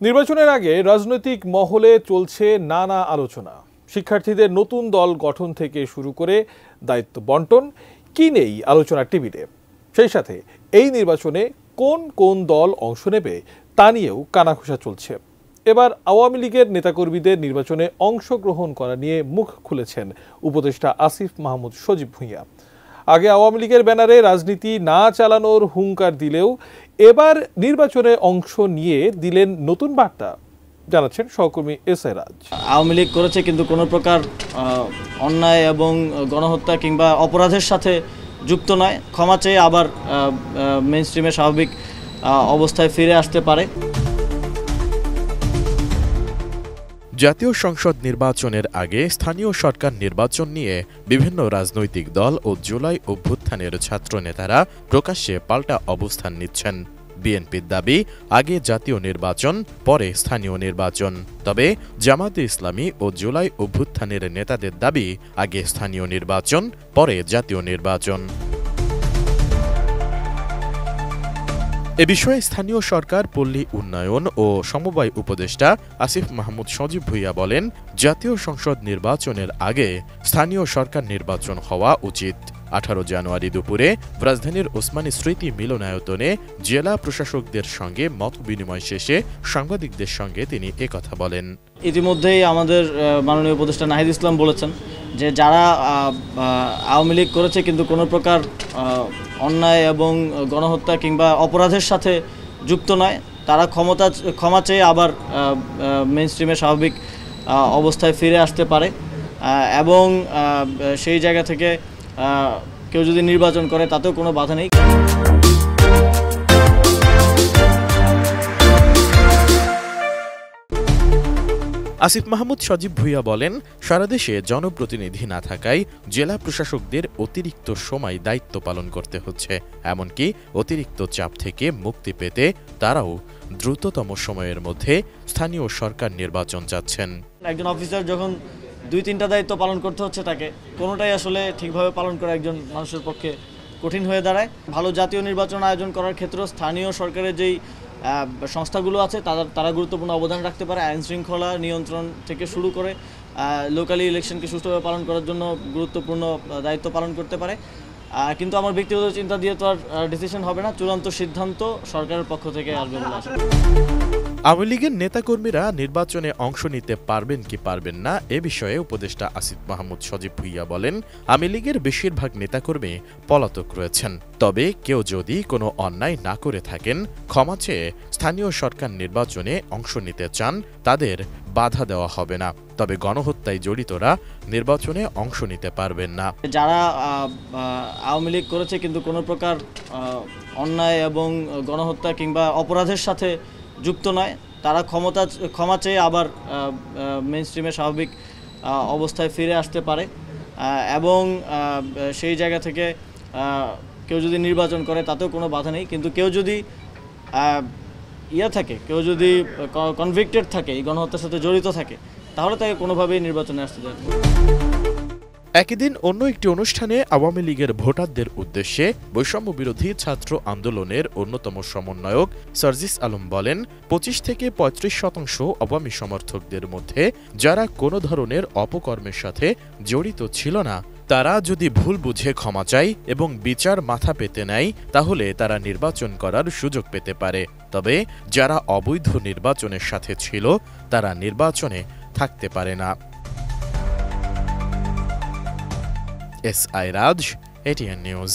নির্বাচনের আগে রাজনৈতিক মহলে চলছে নানা আলোচনা। শিক্ষার্থীদের নতুন দল গঠন থেকে শুরু করে দায়িত্ব বন্টন কি নেই আলোচনার টেবিলে। সেই সাথে এই নির্বাচনে কোন কোন দল অংশ নেবে তা নিয়েও কানাঘুষা চলছে। এবার আওয়ামী লীগের নেতাকর্মীদের নির্বাচনে অংশগ্রহণ করা নিয়ে মুখ খুলেছেন উপদেষ্টা আসিফ মাহমুদ সজীব ভুঁইয়া। আগে আওয়ামী লীগের ব্যানারে রাজনীতি না চালানোর হুঙ্কার দিলেও এবার নির্বাচনে অংশ নিয়ে দিলেন নতুন বার্তা, জানাচ্ছেন সহকর্মী এসআই রাজ। আওয়ামী লীগ করেছে কিন্তু কোনো প্রকার অন্যায় এবং গণহত্যা কিংবা অপরাধের সাথে যুক্ত নয়, ক্ষমা চেয়ে আবার মেইন স্ট্রিমে স্বাভাবিক অবস্থায় ফিরে আসতে পারে। জাতীয় সংসদ নির্বাচনের আগে স্থানীয় সরকার নির্বাচন নিয়ে বিভিন্ন রাজনৈতিক দল ও জুলাই অভ্যুত্থানের ছাত্রনেতারা প্রকাশ্যে পাল্টা অবস্থান নিচ্ছেন। বিএনপির দাবি, আগে জাতীয় নির্বাচন, পরে স্থানীয় নির্বাচন। তবে জামায়াতে ইসলামী ও জুলাই অভ্যুত্থানের নেতাদের দাবি, আগে স্থানীয় নির্বাচন, পরে জাতীয় নির্বাচন। এ বিষয়ে স্থানীয় সরকার, পল্লী উন্নয়ন ও সমবায় উপদেষ্টা আসিফ মাহমুদ সজীব ভুঁইয়া বলেন, জাতীয় সংসদ নির্বাচনের আগে স্থানীয় সরকার নির্বাচন হওয়া উচিত। 18 জানুয়ারি দুপুরে রাজধানীর ওসমানী স্মৃতি মিলনায়তনে জেলা প্রশাসকদের সঙ্গে মত বিনিময় শেষে সাংবাদিকদের সঙ্গে তিনি একথা বলেন। ইতিমধ্যেই আমাদের মাননীয় উপদেষ্টা নাহিদ ইসলাম বলেছেন যে যারা আওয়ামী লীগ করেছে কিন্তু কোনো প্রকার অন্যায় এবং গণহত্যা কিংবা অপরাধের সাথে যুক্ত নয়, তারা ক্ষমা চেয়ে আবার মেইন স্ট্রিমে স্বাভাবিক অবস্থায় ফিরে আসতে পারে এবং সেই জায়গা থেকে কেউ যদি নির্বাচন করে তাতেও কোনো বাধা নেই। আসিফ মাহমুদ সজীব ভুঁইয়া বলেন, সারা দেশে জনপ্রতিনিধি না থাকায় জেলা প্রশাসকদের অতিরিক্ত সময় দায়িত্ব পালন করতে হচ্ছে। এমনকি অতিরিক্ত চাপ থেকে মুক্তি পেতে তারাও দ্রুততম সময়ের মধ্যে স্থানীয় সরকার নির্বাচন চাচ্ছেন। একজন অফিসার যখন 2-3টা দায়িত্ব পালন করতে হচ্ছে, তাকে কোনোটাই আসলে ঠিকভাবে পালন করা একজন মানুষের পক্ষে কঠিন হয়ে দাঁড়ায়। ভালো জাতীয় নির্বাচন আয়োজন করার ক্ষেত্রে স্থানীয় সরকারের যেই সংস্থাগুলো আছে তারা গুরুত্বপূর্ণ অবদান রাখতে পারে। আইন শৃঙ্খলা নিয়ন্ত্রণ থেকে শুরু করে লোকালি ইলেকশনকে সুষ্ঠুভাবে পালন করার জন্য গুরুত্বপূর্ণ দায়িত্ব পালন করতে পারে। কিন্তু আমার ব্যক্তিগত চিন্তা দিয়ে তো আর ডিসিশন হবে না, চূড়ান্ত সিদ্ধান্ত সরকারের পক্ষ থেকে আসবে বলে আশা করি। আওয়ামী লীগের নেতাকর্মীরা নির্বাচনে অংশ নিতে পারবেন কি পারবেন না এ বিষয়ে উপদেষ্টা আসিফ মাহমুদ সজীব ভুঁইয়া বলেন, আওয়ামী লীগের বেশিরভাগ নেতাকর্মী পলাতক রয়েছেন। তবে কেউ যদি কোনো অন্যায় না করে থাকেন, ক্ষমা চেয়ে স্থানীয় সরকার নির্বাচনে অংশ নিতে চান, তাদের বাধা দেওয়া হবে না। তবে গণহত্যায় জড়িতরা নির্বাচনে অংশ নিতে পারবেন না। যারা আওয়ামী লীগ করেছে কিন্তু কোনো প্রকার অন্যায় এবং গণহত্যা কিংবা অপরাধের সাথে যুক্ত নয়, তারা ক্ষমা চেয়ে আবার মেইন স্ট্রিমে স্বাভাবিক অবস্থায় ফিরে আসতে পারে এবং সেই জায়গা থেকে কেউ যদি নির্বাচন করে তাতেও কোনো বাধা নেই। কিন্তু কেউ যদি কেউ যদি কনভিক্টেড থাকে, এই গণহত্যার সাথে জড়িত থাকে, তাহলে তাকে কোনোভাবেই নির্বাচনে আসতে দেয় না। একই দিন অন্য একটি অনুষ্ঠানে আওয়ামী লীগের ভোটারদের উদ্দেশ্যে বৈষম্য বিরোধী ছাত্র আন্দোলনের অন্যতম সমন্বয়ক সার্জিস আলম বলেন, 25 থেকে 35% আওয়ামী সমর্থকদের মধ্যে যারা কোনো ধরনের অপকর্মের সাথে জড়িত ছিল না, তারা যদি ভুল বুঝে ক্ষমা চায় এবং বিচার মাথা পেতে নেয়, তাহলে তারা নির্বাচন করার সুযোগ পেতে পারে। তবে যারা অবৈধ নির্বাচনের সাথে ছিল, তারা নির্বাচনে থাকতে পারে না। এসআই রাজ, এটিএন নিউজ।